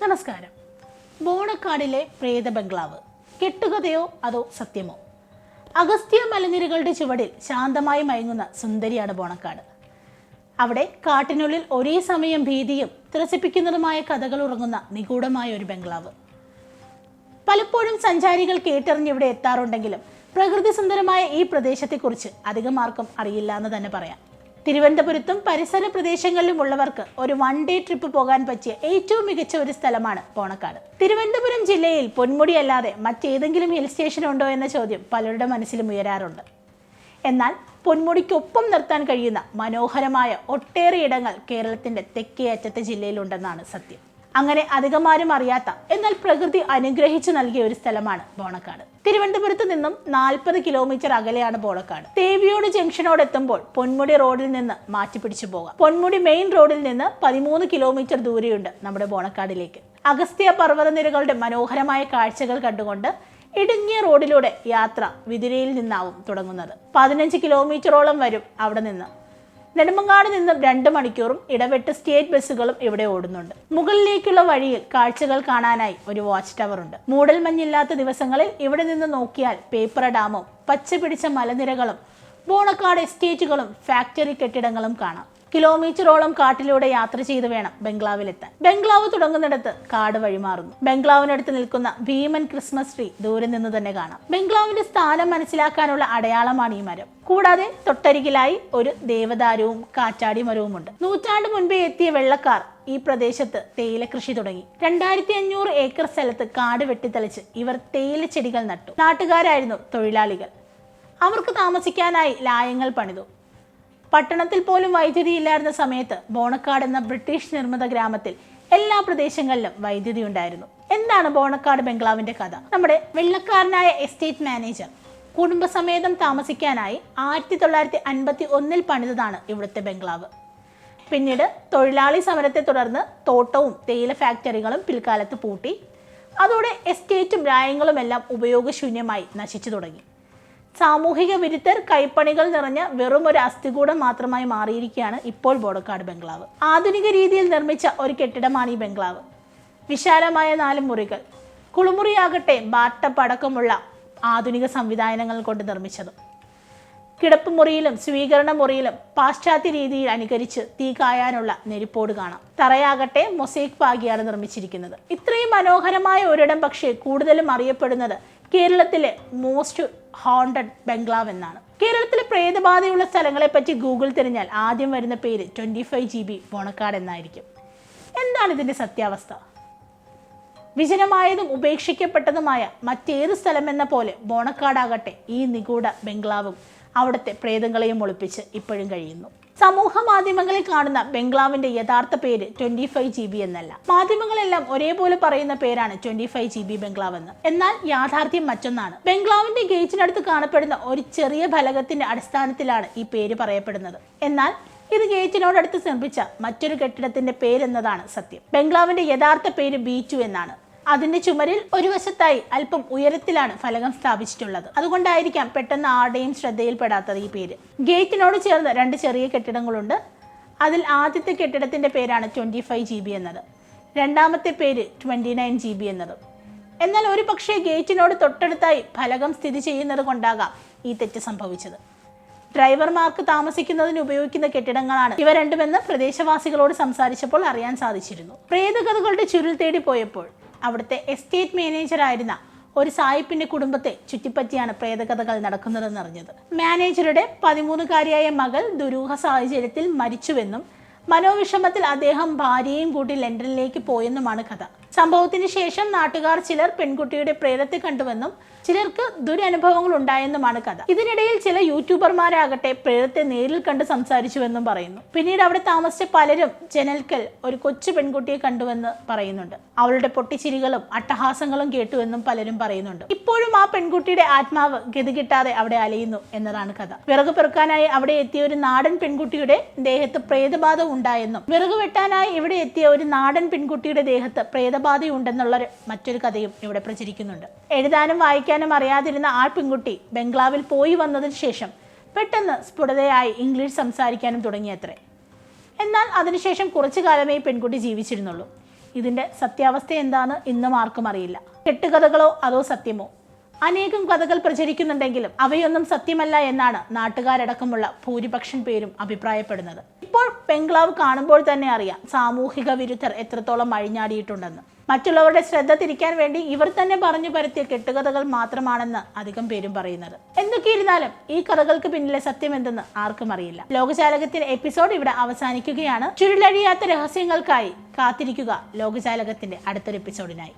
നമസ്കാരം. ബോണക്കാടിലെ പ്രേത ബംഗ്ലാവ് കെട്ടുകഥയോ അതോ സത്യമോ? അഗസ്ത്യ മലനിരകളുടെ ചുവടിൽ ശാന്തമായി മയങ്ങുന്ന സുന്ദരിയാണ് ബോണക്കാട്. അവിടെ കാട്ടിനുള്ളിൽ ഒരേ സമയം ഭീതിയും ത്രസിപ്പിക്കുന്നതുമായ കഥകൾ ഉറങ്ങുന്ന നിഗൂഢമായ ഒരു ബംഗ്ലാവ്. പലപ്പോഴും സഞ്ചാരികൾ കേട്ടറിഞ്ഞ് ഇവിടെ എത്താറുണ്ടെങ്കിലും പ്രകൃതി സുന്ദരമായ ഈ പ്രദേശത്തെക്കുറിച്ച് അധികം ആർക്കും അറിയില്ല എന്ന് തന്നെ പറയാം. തിരുവനന്തപുരത്തും പരിസര പ്രദേശങ്ങളിലും ഉള്ളവർക്ക് ഒരു വൺ ഡേ ട്രിപ്പ് പോകാൻ പറ്റിയ ഏറ്റവും മികച്ച ഒരു സ്ഥലമാണ് ബോണക്കാട്. തിരുവനന്തപുരം ജില്ലയിൽ പൊന്മുടി അല്ലാതെ മറ്റേതെങ്കിലും ഹിൽ സ്റ്റേഷൻ ഉണ്ടോ എന്ന ചോദ്യം പലരുടെ മനസ്സിലും ഉയരാറുണ്ട്. എന്നാൽ പൊന്മുടിക്കൊപ്പം നിർത്താൻ കഴിയുന്ന മനോഹരമായ ഒട്ടേറെ ഇടങ്ങൾ കേരളത്തിന്റെ തെക്കേ അറ്റത്തെ ജില്ലയിലുണ്ടെന്നാണ് സത്യം. അങ്ങനെ അധികമാരും അറിയാത്ത എന്നാൽ പ്രകൃതി അനുഗ്രഹിച്ചു നൽകിയ ഒരു സ്ഥലമാണ് ബോണക്കാട്. തിരുവനന്തപുരത്ത് നിന്നും 40 കിലോമീറ്റർ അകലെയാണ് ബോണക്കാട്. തേവിയോട് ജംഗ്ഷനോട് എത്തുമ്പോൾ പൊന്മുടി റോഡിൽ നിന്ന് മാറ്റിപ്പിടിച്ചു പോകാം. പൊന്മുടി മെയിൻ റോഡിൽ നിന്ന് 13 കിലോമീറ്റർ ദൂരെയുണ്ട് നമ്മുടെ ബോണക്കാടിലേക്ക്. അഗസ്ത്യ പർവ്വതനിരകളുടെ മനോഹരമായ കാഴ്ചകൾ കണ്ടുകൊണ്ട് ഇടുങ്ങിയ റോഡിലൂടെ യാത്ര വിതുരയിൽ നിന്നാവും തുടങ്ങുന്നത്. 15 കിലോമീറ്ററോളം വരും അവിടെ നിന്ന്. നെടുമങ്ങാട് നിന്നും 2 മണിക്കൂറും ഇടവിട്ട് സ്റ്റേറ്റ് ബസ്സുകളും ഇവിടെ ഓടുന്നുണ്ട്. മുകളിലേക്കുള്ള വഴിയിൽ കാഴ്ചകൾ കാണാനായി ഒരു വാച്ച് ടവർ ഉണ്ട്. മൂടൽ മഞ്ഞില്ലാത്ത ദിവസങ്ങളിൽ ഇവിടെ നിന്ന് നോക്കിയാൽ പേപ്പറ ഡാമും പച്ചപിടിച്ച മലനിരകളും ബോണക്കാട് എസ്റ്റേറ്റുകളും ഫാക്ടറി കെട്ടിടങ്ങളും കാണാം. കിലോമീറ്ററോളം കാട്ടിലൂടെ യാത്ര ചെയ്ത് വേണം ബംഗ്ലാവിലെത്താൻ. ബംഗ്ലാവ് തുടങ്ങുന്നിടത്ത് കാട് വഴിമാറുന്നു. ബംഗ്ലാവിനടുത്ത് നിൽക്കുന്ന ഭീമൻ ക്രിസ്മസ് ട്രീ ദൂരെ നിന്ന് തന്നെ കാണാം. ബംഗ്ലാവിന്റെ സ്ഥാനം മനസ്സിലാക്കാനുള്ള അടയാളമാണ് ഈ മരം. കൂടാതെ തൊട്ടരികിലായി ഒരു ദേവദാരുവും കാറ്റാടി മരവുമുണ്ട്. നൂറ്റാണ്ട് മുൻപേ എത്തിയ വെള്ളക്കാർ ഈ പ്രദേശത്ത് തേയില കൃഷി തുടങ്ങി. 2500 ഏക്കർ സ്ഥലത്ത് കാട് വെട്ടിത്തെളിച്ച് ഇവർ തേയില ചെടികൾ നട്ടു. നാട്ടുകാരായിരുന്നു തൊഴിലാളികൾ. അവർക്ക് താമസിക്കാനായി ലായങ്ങൾ പണിതു. പട്ടണത്തിൽ പോലും വൈദ്യുതി ഇല്ലായിരുന്ന സമയത്ത് ബോണക്കാട് എന്ന ബ്രിട്ടീഷ് നിർമ്മിത ഗ്രാമത്തിൽ എല്ലാ പ്രദേശങ്ങളിലും വൈദ്യുതി ഉണ്ടായിരുന്നു. എന്താണ് ബോണക്കാട് ബംഗ്ലാവിന്റെ കഥ? നമ്മുടെ വെള്ളക്കാരനായ എസ്റ്റേറ്റ് മാനേജർ കുടുംബസമേതം താമസിക്കാനായി 1951 പണിതതാണ് ഇവിടുത്തെ ബംഗ്ലാവ്. പിന്നീട് തൊഴിലാളി സമരത്തെ തുടർന്ന് തോട്ടവും തേയില ഫാക്ടറികളും പിൽക്കാലത്ത് പൂട്ടി. അതോടെ എസ്റ്റേറ്റും രായങ്ങളും എല്ലാം ഉപയോഗശൂന്യമായി നശിച്ചു തുടങ്ങി. സാമൂഹിക വിരുദ്ധർ കൈപ്പണികൾ നിറഞ്ഞ വെറും ഒരു അസ്ഥികൂടം മാത്രമായി മാറിയിരിക്കുകയാണ് ഇപ്പോൾ ബോണക്കാട് ബംഗ്ലാവ്. ആധുനിക രീതിയിൽ നിർമ്മിച്ച ഒരു കെട്ടിടമാണ് ഈ ബംഗ്ലാവ്. വിശാലമായ 4 മുറികൾ, കുളിമുറിയാകട്ടെ ബാട്ടപ്പ് അടക്കമുള്ള ആധുനിക സംവിധാനങ്ങൾ കൊണ്ട് നിർമ്മിച്ചത്. കിടപ്പ് മുറിയിലും സ്വീകരണ മുറിയിലും പാശ്ചാത്യ രീതിയിൽ അനുകരിച്ച് തീ കായാനുള്ള നെരിപ്പോട് കാണാം. തറയാകട്ടെ മൊസൈക്ക് പാകിയാണ് നിർമ്മിച്ചിരിക്കുന്നത്. ഇത്രയും മനോഹരമായ ഒരിടം പക്ഷേ കൂടുതലും അറിയപ്പെടുന്നത് കേരളത്തിലെ മോസ്റ്റ് ഹോണ്ടഡ് ബംഗ്ലാവ് എന്നാണ്. കേരളത്തിലെ പ്രേതബാധയുള്ള സ്ഥലങ്ങളെ പറ്റി ഗൂഗിൾ തിരഞ്ഞാൽ ആദ്യം വരുന്ന പേര് 25 GB ബോണക്കാട് എന്നായിരിക്കും. എന്താണ് ഇതിന്റെ സത്യാവസ്ഥ? വിജനമായതും ഉപേക്ഷിക്കപ്പെട്ടതുമായ മറ്റേത് സ്ഥലമെന്ന പോലെ ബോണക്കാടാകട്ടെ ഈ നിഗൂഢ ബംഗ്ലാവും അവിടുത്തെ പ്രേതങ്ങളെയും ഒളിപ്പിച്ച് ഇപ്പോഴും കഴിയുന്നു. സമൂഹ മാധ്യമങ്ങളിൽ കാണുന്ന ബംഗ്ലാവിന്റെ യഥാർത്ഥ പേര് 25 GB എന്നല്ല. മാധ്യമങ്ങളെല്ലാം ഒരേപോലെ പറയുന്ന പേരാണ് 25 GB ബംഗ്ലാവ് എന്ന്. എന്നാൽ യാഥാർത്ഥ്യം മറ്റൊന്നാണ്. ബംഗ്ലാവിന്റെ ഗേറ്റിനടുത്ത് കാണപ്പെടുന്ന ഒരു ചെറിയ ഫലകത്തിന്റെ അടിസ്ഥാനത്തിലാണ് ഈ പേര് പറയപ്പെടുന്നത്. എന്നാൽ ഇത് ഗേറ്റിനോടടുത്ത് നിർമ്മിച്ച മറ്റൊരു കെട്ടിടത്തിന്റെ പേരെന്നതാണ് സത്യം. ബംഗ്ലാവിന്റെ യഥാർത്ഥ പേര് B2 എന്നാണ്. അതിന്റെ ചുമരിൽ ഒരു വശത്തായി അല്പം ഉയരത്തിലാണ് ഫലകം സ്ഥാപിച്ചിട്ടുള്ളത്. അതുകൊണ്ടായിരിക്കാം പെട്ടെന്ന് ആരുടെയും ശ്രദ്ധയിൽപ്പെടാത്തത് ഈ പേര്. ഗേറ്റിനോട് ചേർന്ന് 2 ചെറിയ കെട്ടിടങ്ങളുണ്ട്. അതിൽ ആദ്യത്തെ കെട്ടിടത്തിന്റെ പേരാണ് 25 GB എന്നത്, രണ്ടാമത്തെ പേര് 29 GB എന്നതും. എന്നാൽ ഒരു പക്ഷേ ഗേറ്റിനോട് തൊട്ടടുത്തായി ഫലകം സ്ഥിതി ചെയ്യുന്നത് കൊണ്ടാകാം ഈ തെറ്റ് സംഭവിച്ചത്. ഡ്രൈവർമാർക്ക് താമസിക്കുന്നതിന് ഉപയോഗിക്കുന്ന കെട്ടിടങ്ങളാണ് ഇവ രണ്ടുമെന്ന് പ്രദേശവാസികളോട് സംസാരിച്ചപ്പോൾ അറിയാൻ സാധിച്ചിരുന്നു. പ്രേതകഥകളുടെ ചുരുൾ തേടി പോയപ്പോൾ അവിടുത്തെ എസ്റ്റേറ്റ് മാനേജർ ആയിരുന്ന ഒരു സായിപ്പിന്റെ കുടുംബത്തെ ചുറ്റിപ്പറ്റിയാണ് പ്രേതകഥകൾ നടക്കുന്നതെന്നറിഞ്ഞത്. മാനേജറുടെ 13-കാരിയായ മകൾ ദുരൂഹ സാഹചര്യത്തിൽ മരിച്ചുവെന്നും മനോവിഷമത്തിൽ അദ്ദേഹം ഭാര്യയും കൂട്ടി ലണ്ടനിലേക്ക് പോയെന്നുമാണ് കഥ. സംഭവത്തിന് ശേഷം നാട്ടുകാർ ചിലർ പെൺകുട്ടിയുടെ പ്രേതത്തെ കണ്ടുവെന്നും ചിലർക്ക് ദുരനുഭവങ്ങൾ ഉണ്ടായെന്നുമാണ് കഥ. ഇതിനിടയിൽ ചില യൂട്യൂബർമാരാകട്ടെ പ്രേതത്തെ നേരിൽ കണ്ട് സംസാരിച്ചുവെന്നും പറയുന്നു. പിന്നീട് അവിടെ താമസിച്ച പലരും ജനൽക്കൽ ഒരു കൊച്ചു പെൺകുട്ടിയെ കണ്ടുവെന്ന് പറയുന്നുണ്ട്. അവളുടെ പൊട്ടിച്ചിരികളും അട്ടഹാസങ്ങളും കേട്ടുവെന്നും പലരും പറയുന്നുണ്ട്. ഇപ്പോഴും ആ പെൺകുട്ടിയുടെ ആത്മാവ് ഗതി കിട്ടാതെ അവിടെ അലയുന്നു എന്നതാണ് കഥ. വിറക് പെറുക്കാനായി അവിടെ എത്തിയ ഒരു നാടൻ പെൺകുട്ടിയുടെ ദേഹത്ത് പ്രേതബാധ ഉണ്ടായെന്നും വിറക് വെട്ടാനായി ഇവിടെ എത്തിയ ഒരു നാടൻ പെൺകുട്ടിയുടെ ദേഹത്ത് പ്രേതബാധയുണ്ടെന്നുള്ള മറ്റൊരു കഥയും ഇവിടെ പ്രചരിക്കുന്നുണ്ട്. എഴുതാനും വായിക്കാനും അറിയാതിരുന്ന ആ പെൺകുട്ടി ബംഗ്ലാവിൽ പോയി വന്നതിന് ശേഷം പെട്ടെന്ന് സ്ഫുടതയായി ഇംഗ്ലീഷ് സംസാരിക്കാനും തുടങ്ങിയത്രേ. എന്നാൽ അതിനുശേഷം കുറച്ചു കാലമേ പെൺകുട്ടി ജീവിച്ചിരുന്നുള്ളൂ. ഇതിൻ്റെ സത്യാവസ്ഥ എന്താണെന്ന് ഇന്നും ആർക്കും അറിയില്ല. കെട്ടുകഥകളോ അതോ സത്യമോ? അനേകം കഥകൾ പ്രചരിക്കുന്നുണ്ടെങ്കിലും അവയൊന്നും സത്യമല്ല എന്നാണ് നാട്ടുകാരടക്കമുള്ള ഭൂരിപക്ഷം പേരും അഭിപ്രായപ്പെടുന്നത്. ഇപ്പോൾ ബംഗ്ലാവ് കാണുമ്പോൾ തന്നെ അറിയാം സാമൂഹിക വിരുദ്ധർ എത്രത്തോളം അഴിഞ്ഞാടിയിട്ടുണ്ടെന്ന്. മറ്റുള്ളവരുടെ ശ്രദ്ധ തിരിക്കാൻ വേണ്ടി ഇവർ തന്നെ പറഞ്ഞു പരത്തിയ കെട്ടുകഥകൾ മാത്രമാണെന്ന് അധികം പേരും പറയുന്നത്. എന്തൊക്കെയിരുന്നാലും ഈ കഥകൾക്ക് പിന്നിലെ സത്യം എന്തെന്ന് ആർക്കും അറിയില്ല. ലോകജാലകത്തിന്റെ എപ്പിസോഡ് ഇവിടെ അവസാനിക്കുകയാണ്. ചുരുളഴിയാത്ത രഹസ്യങ്ങൾക്കായി കാത്തിരിക്കുക ലോകജാലകത്തിന്റെ അടുത്തൊരു എപ്പിസോഡിനായി.